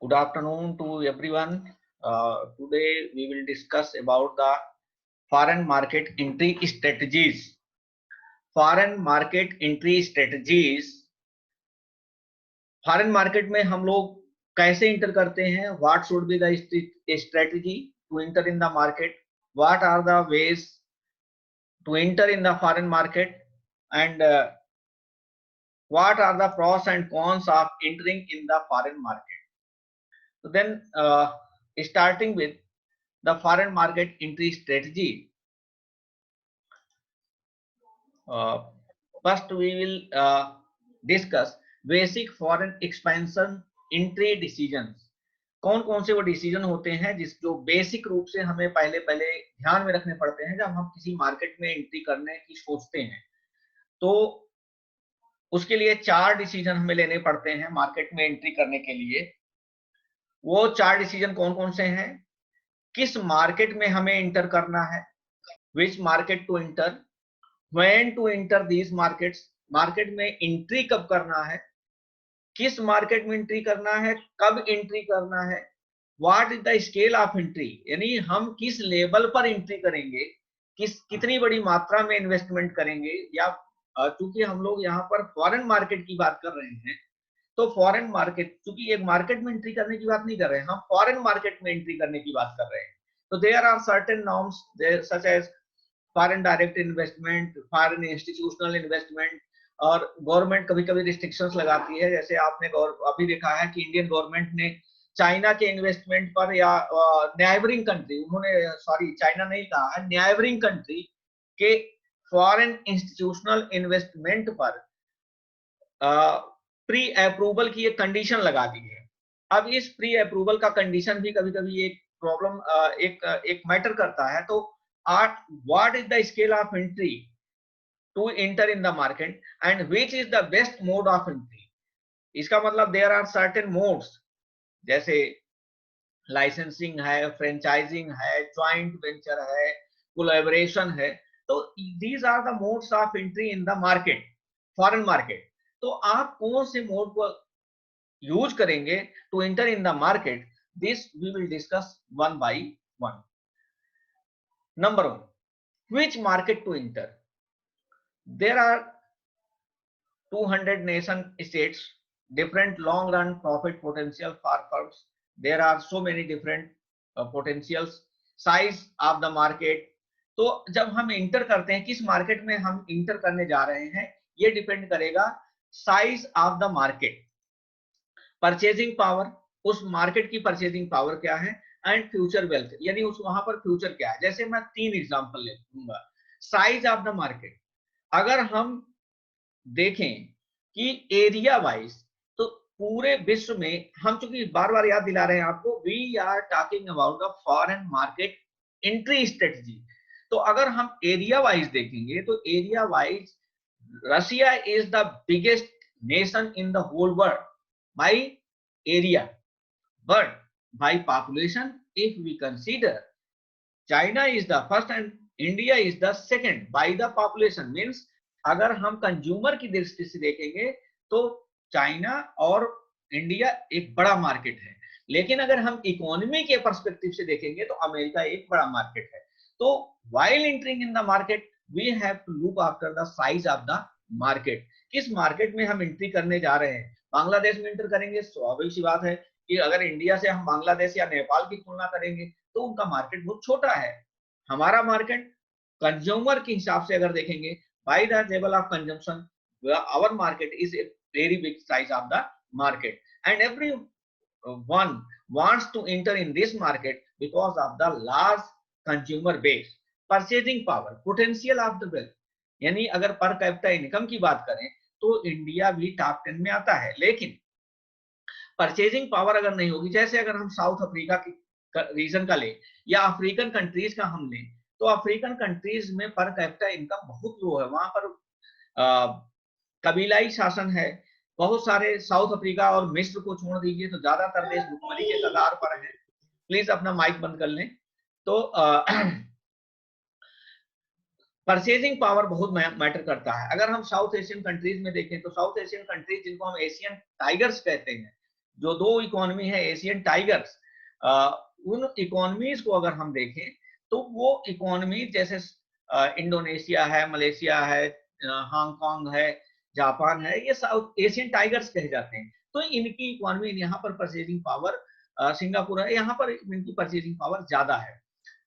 Good afternoon to everyone. Today we will discuss about the foreign market entry strategies. Foreign market entry strategies. Foreign market में हम लोग कैसे enter करते हैं? What should be the strategy to enter in the market? What are the ways to enter in the foreign market? And what are the pros and cons of entering in the foreign market? So then, starting with the foreign market entry strategy, first we will discuss basic foreign expansion entry decisions. कौन कौन से वो decision होते हैं जो basic रूप से हमें पहले ध्यान में रखने पड़ते हैं जब हम किसी मार्केट में एंट्री करने की सोचते हैं। तो उसके लिए 4 डिसीजन हमें लेने पड़ते हैं मार्केट में एंट्री करने के लिए। वो 4 डिसीजन कौन कौन से हैं? किस मार्केट में हमें इंटर करना है, which market to enter, when to enter these markets, market में एंट्री कब करना है, किस मार्केट में एंट्री करना है, कब एंट्री करना है, what is the scale of entry, यानी हम किस लेवल पर एंट्री करेंगे, कितनी बड़ी मात्रा में इन्वेस्टमेंट करेंगे, या चूंकि हम लोग यहाँ पर फॉरेन मार्केट की बात कर रहे हैं तो फॉरेन मार्केट, चूंकि एक मार्केट में एंट्री करने की बात नहीं कर रहे हैं, हम फॉरेन मार्केट में एंट्री करने की बात कर रहे हैं। तो there are certain norms such as foreign direct investment, foreign institutional investment, और गवर्नमेंट कभी कभी रिस्ट्रिक्शंस लगाती है। जैसे आपने अभी देखा है कि इंडियन गवर्नमेंट ने चाइना के इन्वेस्टमेंट पर या नेबरिंग कंट्री, उन्होंने सॉरी चाइना नहीं कहा है, नेबरिंग कंट्री के फॉरेन इंस्टीट्यूशनल इन्वेस्टमेंट पर प्री अप्रूवल की एक कंडीशन लगा दी है। अब इस प्री अप्रूवल का कंडीशन भी कभी कभी एक प्रॉब्लम एक मैटर करता है। तो what is the scale of entry to enter in the market and which is the best mode of entry? इसका मतलब देयर आर सर्टेन मोड्स, जैसे लाइसेंसिंग है, फ्रेंचाइजिंग है, ज्वाइंट वेंचर है, कोलैबोरेशन है। तो these are the modes of entry in the market, foreign market. तो आप कौन से मोड को यूज करेंगे to enter in the market? This we will discuss one by one. Number 1, which market to enter? There are 200 nation states, different long run profit potential for firms. There are so many different potentials, size of the market. तो जब हम inter करते हैं, किस market में हम inter करने जा रहे हैं, ये डिपेंड करेगा size of the market, purchasing power, उस मार्केट की परचेजिंग पावर क्या है, एंड फ्यूचर वेल्थ, यानी उस वहां पर फ्यूचर क्या है। जैसे मैं 3 एग्जांपल ले लूंगा। साइज ऑफ द मार्केट, अगर हम देखें कि एरिया वाइज, तो पूरे विश्व में हम, चूंकि बार बार याद दिला रहे हैं आपको, we are talking about the foreign market entry strategy. तो अगर हम एरिया वाइज देखेंगे तो area wise Russia is the biggest nation in the whole world by area, but by population, if we consider, China is the first and India is the second by the population। means अगर हम consumer की दृष्टि से देखेंगे तो China और India एक बड़ा मार्केट है, लेकिन अगर हम इकोनॉमी के पर्सपेक्टिव से देखेंगे तो अमेरिका एक बड़ा मार्केट है। तो while entering in the market we have to look after the size of the market। किस मार्केट में हम एंट्री करने जा रहे हैं? बांग्लादेश में एंटर करेंगे, स्वाभाविक सी बात है कि अगर इंडिया से हम बांग्लादेश या नेपाल की तुलना करेंगे तो उनका मार्केट बहुत छोटा है। हमारा मार्केट कंज्यूमर के हिसाब से अगर देखेंगे, by the level of consumption, our market is a very big size of the market, and every one wants to enter in this market because of the large consumer base, purchasing power, potential of the wealth। यानी अगर per capita income की बात करें तो India भी top 10 में आता है, लेकिन परचेजिंग पावर अगर नहीं होगी, जैसे अगर हम साउथ अफ्रीका की रीजन का ले या अफ्रीकन कंट्रीज का हम लें, तो अफ्रीकन कंट्रीज में पर कैपिटा इनकम बहुत लो है। वहां पर कबीलाई शासन है, बहुत सारे, साउथ अफ्रीका और मिस्र को छोड़ दीजिए तो ज्यादातर देश भुखमरी के कगार पर हैं। प्लीज अपना माइक बंद कर लें। तो परचेजिंग पावर बहुत मैटर करता है। अगर हम साउथ एशियन कंट्रीज में देखें तो साउथ एशियन कंट्रीज जिनको हम एशियन टाइगर्स कहते हैं, जो दो इकोनॉमी है एशियन टाइगर्स, उन इकोनॉमीज को अगर हम देखें तो वो इकोनॉमी जैसे इंडोनेशिया है, मलेशिया है, हांगकांग है, जापान है, ये साउथ एशियन टाइगर्स कहे जाते हैं। तो इनकी इकोनॉमी, यहाँ पर परचेजिंग पावर, सिंगापुर है, यहाँ पर इनकी परचेजिंग पावर ज्यादा है।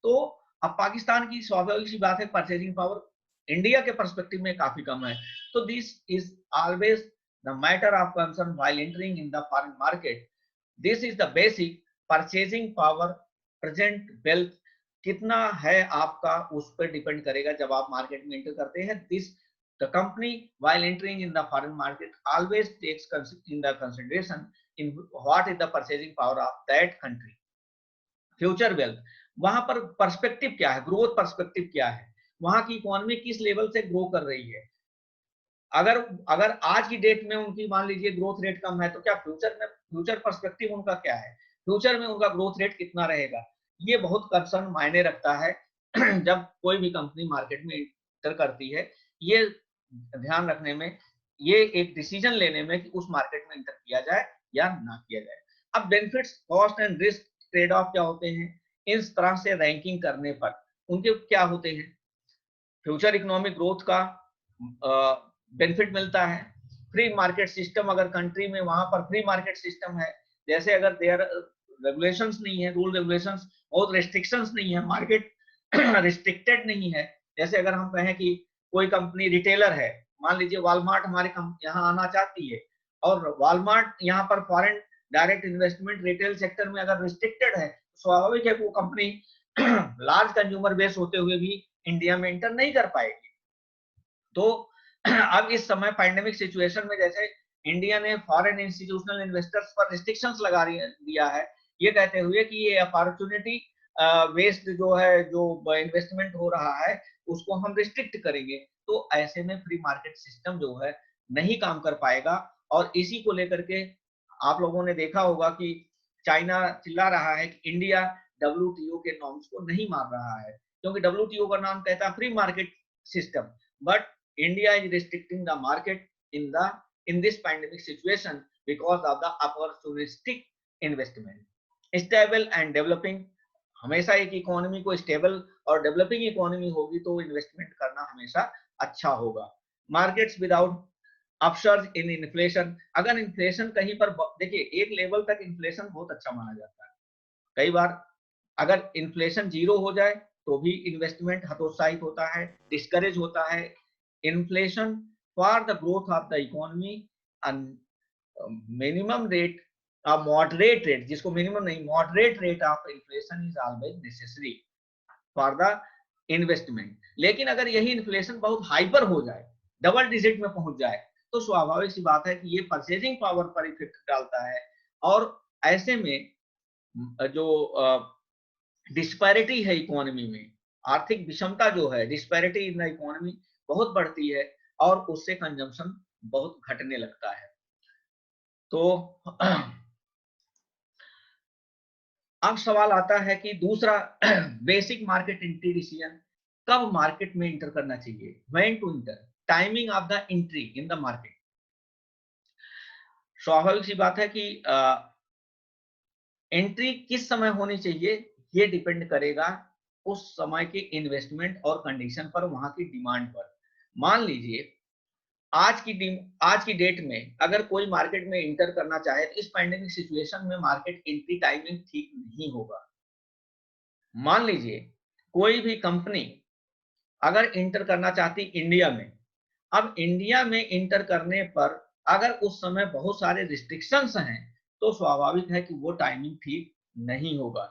तो अब पाकिस्तान की स्वाभाविक सी बात है, परचेजिंग पावर इंडिया के पर्सपेक्टिव में काफी कम है। तो this is always the matter of concern while entering in the foreign market. This is the basic purchasing power, present wealth कितना है आपका, उस पर डिपेंड करेगा जब आप मार्केट में एंटर करते हैं। This the company while entering in the foreign market always takes in the consideration in what is the purchasing power of that country. Future wealth, वहां पर पर्सपेक्टिव क्या है, ग्रोथ पर्सपेक्टिव क्या है, वहां की इकोनॉमी किस लेवल से ग्रो कर रही है। अगर अगर आज की डेट में उनकी मान लीजिए ग्रोथ रेट कम है, तो क्या फ्यूचर में, फ्यूचर पर्सपेक्टिव उनका क्या है, फ्यूचर में उनका ग्रोथ रेट कितना रहेगा, ये बहुत कंसर्न मायने रखता है जब कोई भी कंपनी मार्केट में एंटर करती है। ये ध्यान रखने में, ये एक डिसीजन लेने में कि उस मार्केट में एंटर किया जाए या ना किया जाए। अब benefits, cost and risk trade off क्या होते हैं, इस तरह से रैंकिंग करने पर उनके क्या होते हैं। फ्यूचर इकोनॉमिक ग्रोथ का बेनिफिट मिलता है। फ्री मार्केट सिस्टम, अगर कंट्री में वहां पर फ्री मार्केट सिस्टम है, जैसे अगर देयर रेगुलेशंस नहीं है, रूल रेगुलेशंस, बहुत रेस्ट्रिक्शंस नहीं है, मार्केट रिस्ट्रिक्टेड नहीं है। जैसे अगर हम कहें कि कोई कंपनी रिटेलर है, मान लीजिए वॉलमार्ट हमारे यहाँ आना चाहती है, और वॉलमार्ट यहाँ पर foreign direct investment retail sector में अगर रिस्ट्रिक्टेड है, स्वाभाविक है वो कंपनी लार्ज कंज्यूमर बेस होते हुए भी इंडिया में एंटर नहीं कर पाएगी। तो अब इस समय पैंडेमिक सिचुएशन में जैसे इंडिया ने फॉरेन इंस्टीट्यूशनल इन्वेस्टर्स पर रिस्ट्रिक्शंस लगा दिया है, ये कहते हुए कि ये अपॉर्चुनिटी वेस्ट जो है, जो इन्वेस्टमेंट हो रहा है, उसको हम रिस्ट्रिक्ट करेंगे। तो ऐसे में फ्री मार्केट सिस्टम जो है नहीं काम कर पाएगा। और इसी को लेकर के आप लोगों ने देखा होगा कि चाइना चिल्ला रहा है कि इंडिया डब्ल्यूटीओ के नॉर्म्स को नहीं मान रहा है, क्योंकि डब्ल्यूटीओ का नाम कहता है free market system, but India is restricting the market in this pandemic situation because of the opportunistic investment. Stable and developing, हमेशा एक इकोनॉमी को स्टेबल और डेवलपिंग इकोनॉमी होगी तो इन्वेस्टमेंट करना हमेशा अच्छा होगा। मार्केट्स विदाउट अपसर्ज इन इन्फ्लेशन, अगर इन्फ्लेशन कहीं पर, देखिए एक लेवल तक इन्फ्लेशन बहुत अच्छा माना जाता है, कई बार अगर इन्फ्लेशन जीरो हो जाए तो भी इन्वेस्टमेंट हतोत्साहित होता है, डिस्करेज होता है। Inflation for the growth of the economy and minimum rate, moderate rate, जिसको minimum नहीं, moderate rate of inflation is always necessary for the investment। लेकिन अगर यही इन्फ्लेशन बहुत हाइपर हो जाए, डबल डिजिट में पहुंच जाए, तो स्वाभाविक सी बात है कि ये परचेजिंग पावर पर इफेक्ट डालता है। और ऐसे में जो डिस्पैरिटी है इकोनॉमी में, आर्थिक विषमता जो है, डिस्पैरिटी इन द इकोनॉमी बहुत बढ़ती है, और उससे कंजम्पशन बहुत घटने लगता है। तो अब सवाल आता है कि दूसरा बेसिक मार्केट एंट्री डिसीजन, कब मार्केट में इंटर करना चाहिए, when to enter, timing of the entry in the market. स्वाभाविक सी बात है कि एंट्री किस समय होनी चाहिए, ये डिपेंड करेगा उस समय के इन्वेस्टमेंट और कंडीशन पर, वहां की डिमांड पर। मान लीजिए आज की डेट में अगर कोई मार्केट में इंटर करना चाहे तो इस पैंडेमिक सिचुएशन में मार्केट एंट्री टाइमिंग ठीक नहीं होगा। मान लीजिए कोई भी कंपनी अगर इंटर करना चाहती इंडिया में, अब इंडिया में इंटर करने पर अगर उस समय बहुत सारे रिस्ट्रिक्शंस हैं, तो स्वाभाविक है कि वो टाइमिंग ठीक नहीं होगा।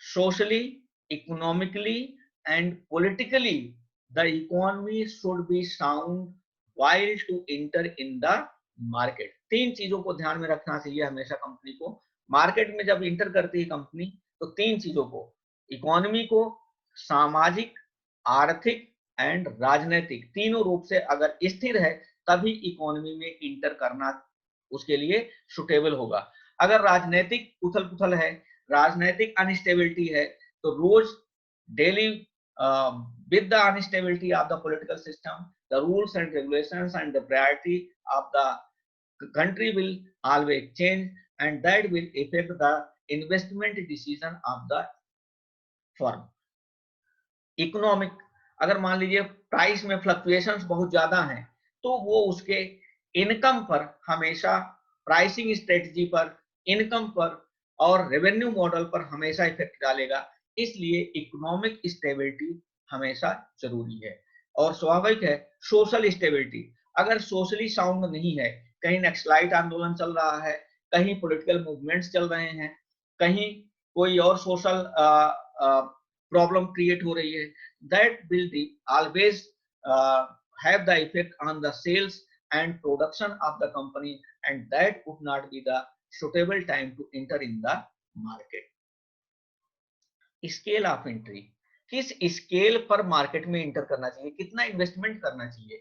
Socially, economically and politically the economy should be sound while to enter in the market। तीन चीजों को ध्यान में रखना चाहिए हमेशा कंपनी को। मार्केट में जब इंटर करती है कंपनी, तो तीन चीजों को, इकोनॉमी को, सामाजिक, आर्थिक एंड राजनीतिक, तीनों रूप से अगर स्थिर है तभी इकोनॉमी में इंटर करना उसके लिए सुटेबल होगा। अगर राजनीतिक उथल पुथल है, राजनीतिक अनस्टेबिलिटी है, तो रोज daily with the instability of the political system, the rules and regulations and the priority of the country will always change, and that will affect the investment decision of the firm. Economic, अगर मान लीजिए price में fluctuations बहुत ज्यादा हैं तो वो उसके इनकम पर हमेशा, प्राइसिंग स्ट्रेटजी पर, इनकम पर और रेवेन्यू मॉडल पर हमेशा इफेक्ट डालेगा। इसलिए इकोनॉमिक स्टेबिलिटी हमेशा जरूरी है। और स्वाभाविक है सोशल स्टेबिलिटी, अगर सोशली साउंड नहीं है, कहीं नक्सलाइट आंदोलन चल रहा है, कहीं पॉलिटिकल मूवमेंट्स चल रहे हैं, कहीं कोई और सोशल प्रॉब्लम क्रिएट हो रही है, that will be always have the effect on the sales and production of the company, and that would not be the suitable time to enter in the market. Scale of entry, किस scale पर market में enter करना चाहिए, कितना investment करना चाहिए,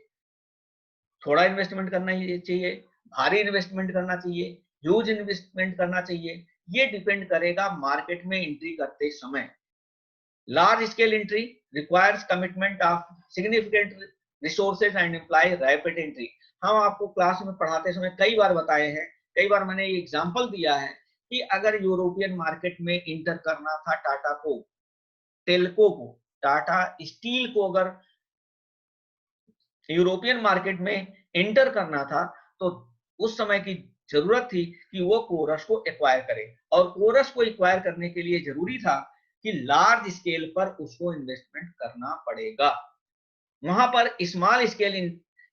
थोड़ा investment करना चाहिए, भारी इन्वेस्टमेंट करना चाहिए, ह्यूज इन्वेस्टमेंट करना चाहिए, ये डिपेंड करेगा मार्केट में एंट्री करते समय। Large scale entry requires commitment of significant resources and imply rapid entry. हम आपको क्लास में पढ़ाते समय कई बार बताए हैं, कई बार मैंने ये एग्जांपल दिया है कि अगर यूरोपियन मार्केट में इंटर करना था टाटा को, टेल्को को, टाटा स्टील को अगर यूरोपियन मार्केट में एंटर करना था तो उस समय की जरूरत थी कि वो कोरस को एक्वायर करे, और कोरस को एक्वायर करने के लिए जरूरी था कि लार्ज स्केल पर उसको इन्वेस्टमेंट करना पड़ेगा। वहां पर स्मॉल स्केल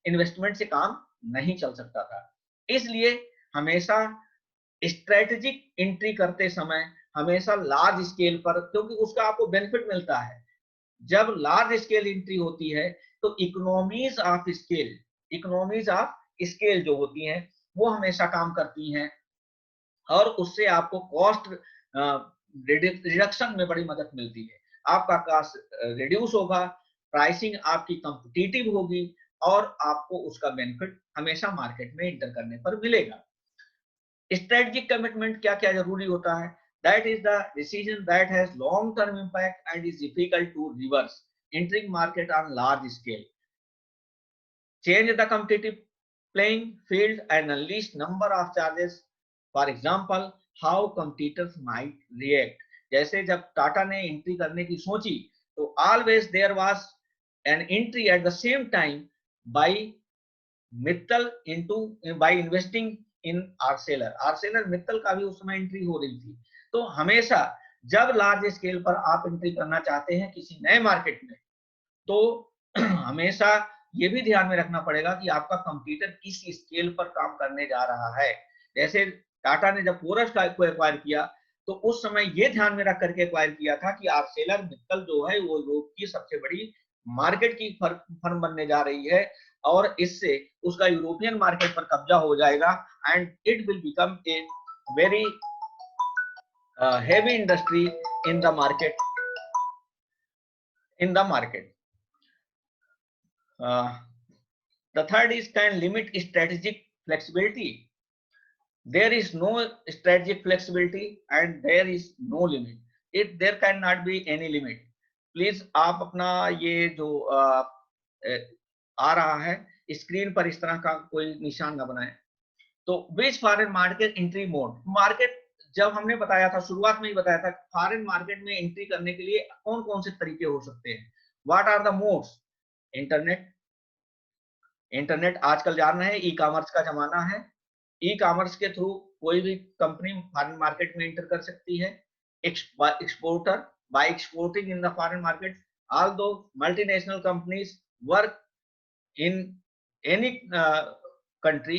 इन्वेस्टमेंट से काम नहीं चल सकता था। इसलिए हमेशा स्ट्रेटेजिक एंट्री करते समय हमेशा लार्ज स्केल पर, क्योंकि उसका आपको बेनिफिट मिलता है। जब लार्ज स्केल एंट्री होती है तो economies of scale, economies of scale जो होती हैं वो हमेशा काम करती हैं, और उससे आपको कॉस्ट रिडक्शन में बड़ी मदद मिलती है। आपका कॉस्ट रिड्यूस होगा, प्राइसिंग आपकी कॉम्पिटिटिव होगी, और आपको उसका बेनिफिट हमेशा मार्केट में एंटर करने पर मिलेगा। स्ट्रेटेजिक कमिटमेंट क्या क्या जरूरी होता है? That is the decision that has long term impact and is difficult to reverse, entering market on large scale, change the competitive playing field and unleash number of charges, for example how competitors might react. जैसे जब टाटा ने entry करने की सोची तो always there was an entry at the same time by Mittal into by investing in Arcelor, Arcelor Mittal का भी उस समय एंट्री हो रही थी। तो हमेशा जब लार्ज स्केल पर आप एंट्री करना चाहते हैं किसी नए मार्केट में तो हमेशा ये भी ध्यान में रखना पड़ेगा कि आपका कंपटीटर किस स्केल पर काम करने जा रहा है। जैसे टाटा ने जब कोरस को एक्वायर किया तो उस समय ये ध्यान में रख करके एक्वायर किया था कि आर्सेलर मित्तल जो है वो यूरोप की सबसे बड़ी मार्केट की फर्म बनने जा रही है, और इससे उसका यूरोपियन मार्केट पर कब्जा हो जाएगा, and it will become a very heavy industry in the market, in the market. The third is can limit strategic flexibility. There is no strategic flexibility and there is no limit. There cannot be any limit. Please आप अपना ये जो आ रहा है screen पर इस तरह का कोई निशान ना बनाएं। तो which foreign market entry mode, market जब हमने बताया था, शुरुआत में ही बताया था, फॉरेन मार्केट में एंट्री करने के लिए कौन कौन से तरीके हो सकते हैं। What are the modes? Internet, internet आजकल जान रहे हैं ई कॉमर्स का जमाना है, ई कॉमर्स के थ्रू कोई भी कंपनी फॉरेन मार्केट में एंटर कर सकती है। Exporter, by exporting in the foreign market, although multinational companies work in any country,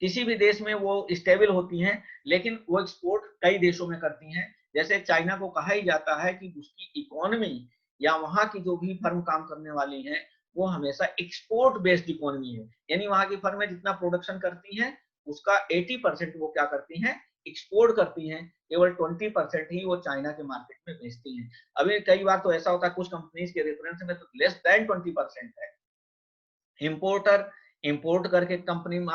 किसी भी देश में वो स्टेबल होती हैं, लेकिन वो एक्सपोर्ट कई देशों में करती हैं। जैसे चाइना को कहा ही जाता है कि उसकी इकोनॉमी या वहां की जो भी फर्म काम करने वाली हैं वो हमेशा एक्सपोर्ट बेस्ड इकोनॉमी है, यानी वहां की फर्में जितना प्रोडक्शन करती हैं उसका 80% वो क्या करती हैं, एक्सपोर्ट करती हैं, केवल 20% ही वो चाइना के मार्केट में बेचती हैं। अभी कई बार तो ऐसा होता है कुछ कंपनीज के रेफरेंस में तो लेस देन 20% है। इंपोर्टर इंपोर्ट करके कंपनी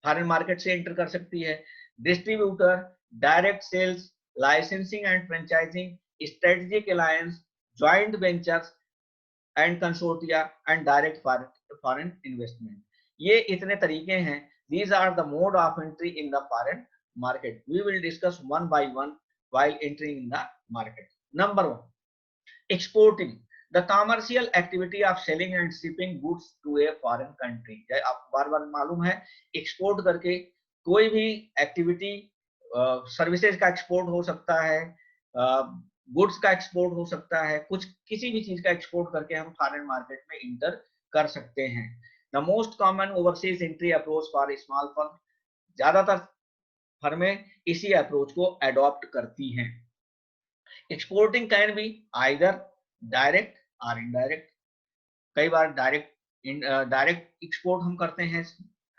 फॉरेन मार्केट से एंटर कर सकती है। Distributor, direct sales, licensing and franchising, strategic alliance, joint ventures and consortia and direct foreign investment, ये इतने तरीके हैं। These are the mode of entry in the foreign market. We will discuss one by one while entering in the market. Number one, exporting, the commercial activity of selling and shipping goods to a foreign country. आप बार बार मालूम है export करके कोई भी activity, services का export हो सकता है, गुड्स का एक्सपोर्ट हो सकता है, कुछ किसी भी चीज का एक्सपोर्ट करके हम फॉरेन मार्केट में इंटर कर सकते हैं. The most common overseas entry approach for small firm, ज्यादातर फर्में इसी अप्रोच को अडॉप्ट करती हैं. Exporting can be either direct और इनडायरेक्ट. कई बार डायरेक्ट एक्सपोर्ट हम करते हैं,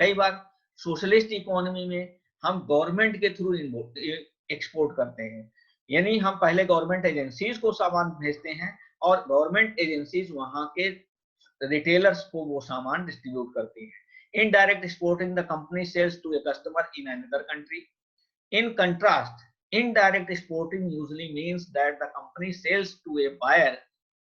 कई बार सोशलिस्ट इकोनॉमी में हम गवर्नमेंट के थ्रू एक्सपोर्ट करते हैं, यानी हम पहले गवर्नमेंट एजेंसीज को सामान भेजते हैं और गवर्नमेंट एजेंसीज वहां के रिटेलर्स को वो सामान डिस्ट्रीब्यूट करती हैं. Indirect exporting, the company sells to a customer in another country. In contrast, indirect exporting usually means that the company sells to a buyer,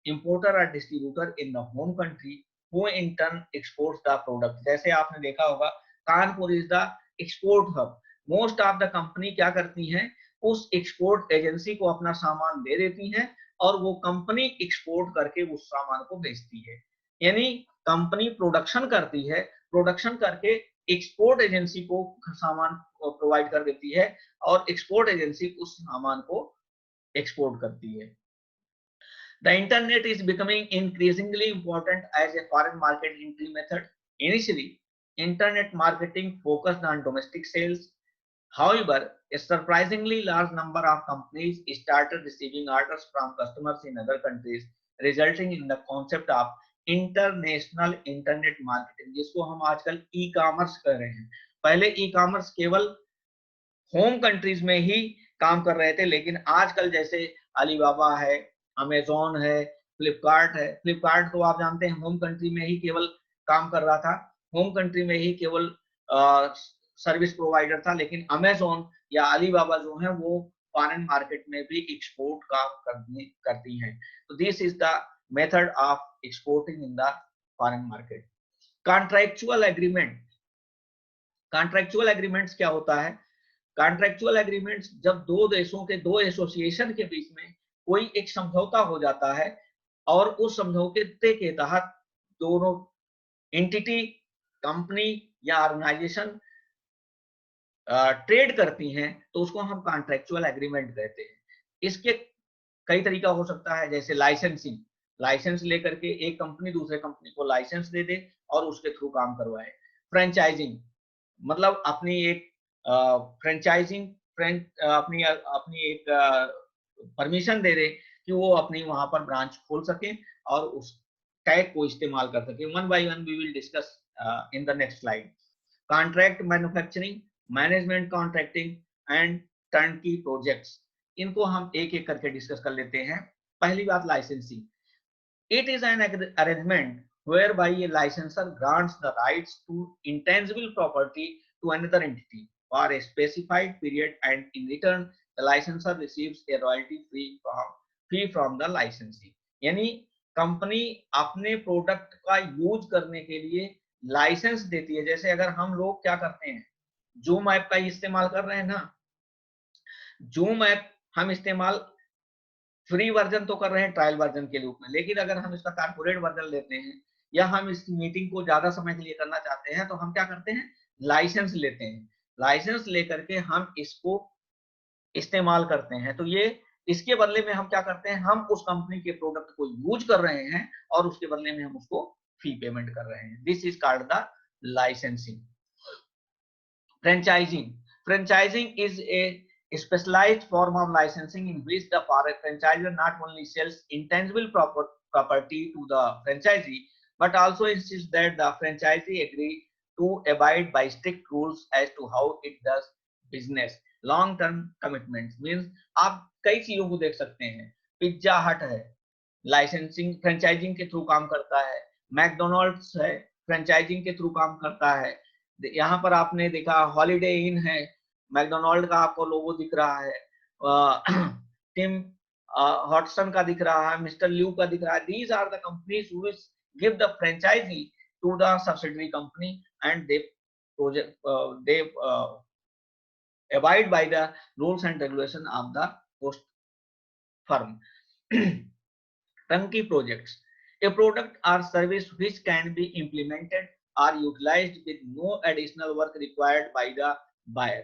importer or distributor in the home country, who in turn exports the product. जैसे आपने देखा होगा Kanpur is the export hub. Most of the company क्या करती हैं, उस export agency को अपना सामान दे देती हैं और वो कंपनी एक्सपोर्ट करके उस सामान को बेचती है. यानी कंपनी प्रोडक्शन करती है, प्रोडक्शन करके एक्सपोर्ट एजेंसी को सामान प्रोवाइड कर देती है और एक्सपोर्ट एजेंसी उस सामान को एक्सपोर्ट करती है. The internet is becoming increasingly important as a foreign market entry method. Initially, internet marketing focused on domestic sales. However, a surprisingly large number of companies started receiving orders from customers in other countries, resulting in the concept of international internet marketing, जिसको हम आजकल e commerce कर रहे हैं. पहले e commerce केवल home countries में ही काम कर रहे थे, लेकिन आजकल जैसे अलीबाबा है, अमेजोन है, फ्लिपकार्ट है. फ्लिपकार्ट तो आप जानते हैं होम कंट्री में ही केवल काम कर रहा था, होम कंट्री में ही केवल सर्विस प्रोवाइडर था, लेकिन अमेजोन या अलीबाबा जो है वो फॉरेन मार्केट में भी एक्सपोर्ट काम करती हैं. तो this is the method of exporting in the foreign market. Contractual agreement, contractual agreements क्या होता है? कॉन्ट्रैक्चुअल एग्रीमेंट्स जब दो देशों के, दो एसोसिएशन के बीच में कोई एक समझौता हो जाता है और उस समझौते के तहत दोनों एंटिटी, कंपनी या ऑर्गेनाइजेशन ट्रेड करती हैं, तो उसको हम कॉन्ट्रैक्चुअल एग्रीमेंट कहते हैं. इसके कई तरीका हो सकता है, जैसे लाइसेंसिंग, लाइसेंस लेकर के एक कंपनी दूसरे कंपनी को लाइसेंस दे दे और उसके थ्रू काम करवाए. फ्रेंचाइजिंग, मतलब अपनी एक फ्रेंचाइजिंग अपनी अपनी एक परमिशन दे दे कि वो अपनी वहां पर ब्रांच खोल सके और उस टैग को इस्तेमाल कर सके. One by one we will discuss in the next slide. Contract manufacturing, management contracting and turnkey projects, इनको हम एक एक करके डिस्कस कर लेते हैं. पहली बात licensing. It is an arrangement whereby a licensor grants the rights to intangible property to another entity for a specified period, and in return the licensor receives a royalty fee from the licensee. यानी company अपने product का use करने के लिए licence देती है. जैसे अगर हम लोग क्या करते हैं, जूम ऐप का इस्तेमाल कर रहे हैं ना, जूम ऐप हम इस्तेमाल फ्री वर्जन तो कर रहे हैं ट्रायल वर्जन के रूप में, लेकिन अगर हम इसका कारपोरेट वर्जन लेते हैं या हम इस मीटिंग को ज्यादा समय के लिए करना चाहते हैं, तो हम क्या करते हैं, लाइसेंस लेते हैं. लाइसेंस लेकर के हम इसको इस्तेमाल करते हैं. तो ये इसके बदले में हम क्या करते हैं, हम उस कंपनी के प्रोडक्ट को यूज कर रहे हैं और उसके बदले में हम उसको फी पेमेंट कर रहे हैं. This is called the licensing. Franchising, franchising is a specialized form of licensing in which the franchisor not only sells intangible property to the franchisee but also insists that the franchisee agree to abide by strict rules as to how it does business. long term commitments means आप कई चीजों को देख सकते हैं. Pizza हट है, licensing franchising के थ्रू काम करता है. मैकडोनल्ड्स है, फ्रेंचाइजिंग के थ्रू काम करता है. यहाँ पर आपने देखा हॉलीडे इन है, मैकडोनल्ड का आपको लोगो दिख रहा है, टिम हॉटसन का दिख रहा है, मिस्टर ल्यू का दिख रहा है. These are the companies who will give the franchisee to the subsidiary company and they abide by the rules and regulation of the host firm. Turnkey projects, a product or service which can be implemented or utilized with no additional work required by the buyer,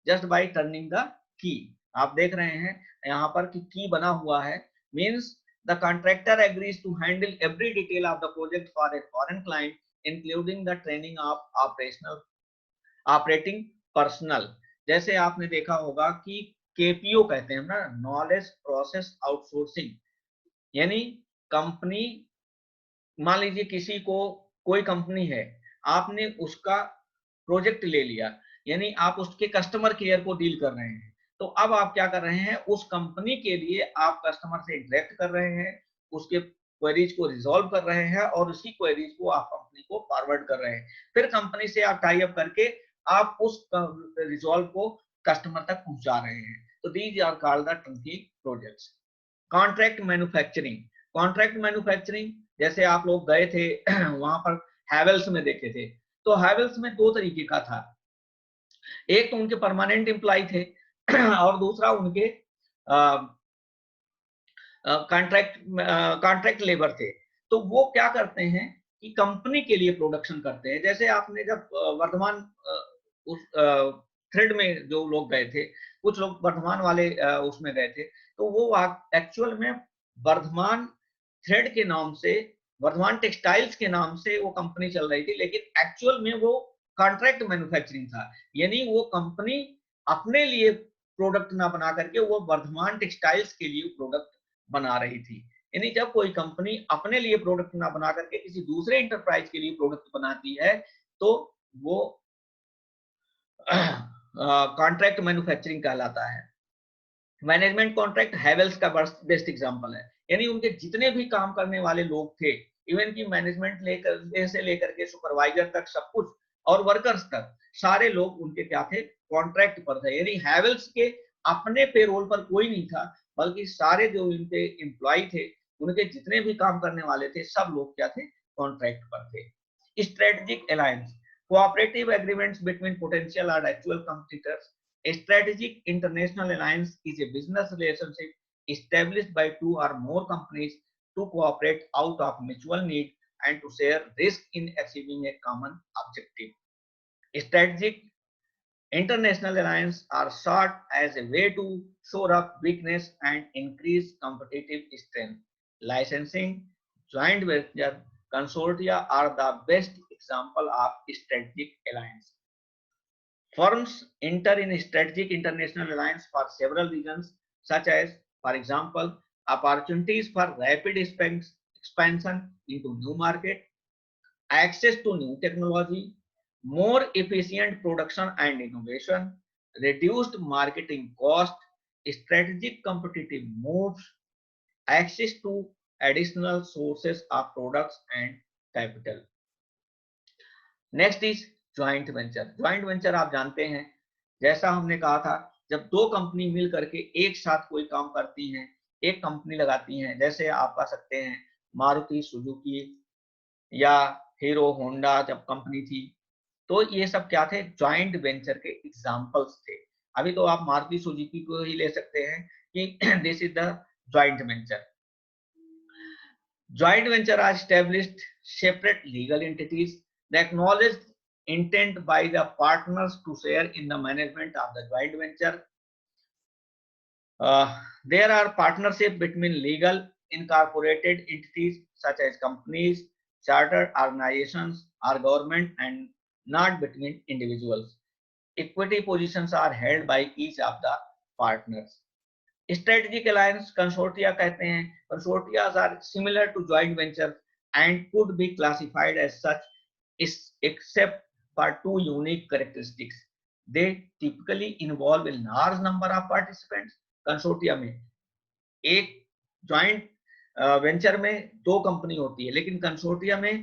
just by turning the key. आप देख रहे हैं यहाँ पर कि की बना हुआ है, means the contractor agrees to handle every detail of the project for a foreign client, including the training of operating personnel. जैसे आपने देखा होगा कि केपीओ कहते हैं ना, नॉलेज प्रोसेस आउटसोर्सिंग, यानी कंपनी, मान लीजिए किसी को, कोई कंपनी है, आपने उसका प्रोजेक्ट ले लिया, यानी आप उसके कस्टमर केयर को डील कर रहे हैं, तो अब आप क्या कर रहे हैं, उस कंपनी के लिए आप कस्टमर से इंटरेक्ट कर रहे हैं, उसके क्वेरीज को रिजॉल्व कर रहे हैं और उसी क्वेरीज को आप कंपनी को फॉरवर्ड कर रहे हैं, फिर कंपनी से आप टाई अप करके आप उस रिजॉल्व को कस्टमर तक पहुंचा रहे हैं। तो these are called the turnkey projects. Contract manufacturing, contract manufacturing जैसे आप लोग गए थे वहां पर हैवेल्स में देखे थे, तो हैवेल्स में दो तरीके का था, एक तो उनके परमानेंट एम्प्लॉय थे और दूसरा उनके कॉन्ट्रैक्ट लेबर थे। तो वो क्या करते हैं कि कंपनी के लिए प्रोडक्शन करते हैं। जैसे आपने जब वर्धमान उस थ्रेड में जो लोग गए थे, कुछ लोग वर्धमान वाले उसमें गए थे, तो वो एक्चुअल में वर्धमान थ्रेड के नाम से, वर्धमान टेक्सटाइल्स के नाम से वो कंपनी चल रही थी, लेकिन एक्चुअल में वो कॉन्ट्रैक्ट मैन्युफैक्चरिंग था, यानी वो कंपनी अपने लिए प्रोडक्ट ना बना करके वो वर्धमान टेक्सटाइल्स के लिए प्रोडक्ट बना रही थी। यानी जब कोई कंपनी अपने लिए प्रोडक्ट ना बना करके किसी दूसरे इंटरप्राइज के लिए प्रोडक्ट बनाती है, तो वो कॉन्ट्रैक्ट मैन्युफैक्चरिंग कहलाता है। मैनेजमेंट कॉन्ट्रैक्ट हैवेल्स का बेस्ट एग्जांपल है, यानी उनके जितने भी काम करने वाले लोग थे, इवन की मैनेजमेंट से लेकर के सुपरवाइजर तक सब कुछ, और वर्कर्स तक, सारे लोग उनके क्या थे, कॉन्ट्रैक्ट पर थे। यानी हैवेल्स के अपने पेरोल पर कोई नहीं था, बल्कि सारे जो इनके एम्प्लॉय थे, उनके जितने भी काम करने वाले थे, सब लोग क्या थे, कॉन्ट्रैक्ट पर थे। Strategic alliance, cooperative agreements between potential or actual competitors. A strategic international alliance is a business relationship established by two or more companies to cooperate out of mutual need and to share risk in achieving a common objective. Strategic international alliances are sought as a way to shore up weakness and increase competitive strength. Licensing, joint venture, consortia are the best example of strategic alliance. Firms enter in strategic international alliance for several reasons, such as, for example, opportunities for rapid expansion into new market, access to new technology, more efficient production and innovation, reduced marketing cost, strategic competitive moves, access to additional sources of products and capital. Next is joint venture. Joint venture आप जानते हैं, जैसा हमने कहा था, जब दो company मिल करके एक साथ कोई काम करती हैं, एक कंपनी लगाती हैं, जैसे आप कह सकते हैं मारुति सुजुकी या हीरो होंडा जब कंपनी थी, तो ये सब क्या थे, ज्वाइंट वेंचर के एग्जांपल्स थे। अभी तो आप मारुति सुजुकी को ही ले सकते हैं कि this is the joint venture. Joint venture are established separate legal entities. The acknowledged intent by the partners to share in the management of the joint venture. There are partnerships between legal incorporated entities such as companies, chartered organizations, or government, and not between individuals. Equity positions are held by each of the partners. Strategic alliance consortia कहते हैं, consortias are similar to joint venture and could be classified as such except for two unique characteristics. They typically involve a large number of participants. Consortia में, एक joint venture में दो company होती है, लेकिन consortia में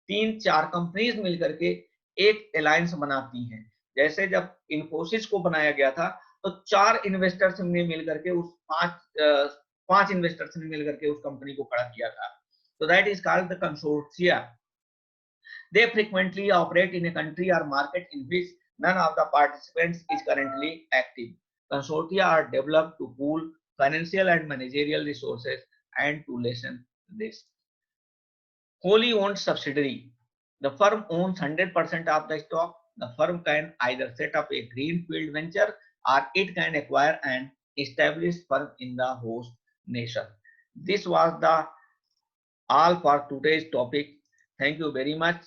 3-4 कंपनीज मिलकर के एक अलायंस बनाती हैं। जैसे जब इन्फोसिस को बनाया गया था, तो 4 इन्वेस्टर्स ने मिलकर के उस 5 इन्वेस्टर्स ने मिलकर के उस कंपनी को खड़ा किया था। So that is called the consortia. They frequently operate in a country or market in which None of the participants is currently active. Consortia are developed to pool financial and managerial resources and to lessen risk. Wholly owned subsidiary. The firm owns 100% of the stock. The firm can either set up a greenfield venture or it can acquire an established firm in the host nation. This was the all for today's topic. Thank you very much.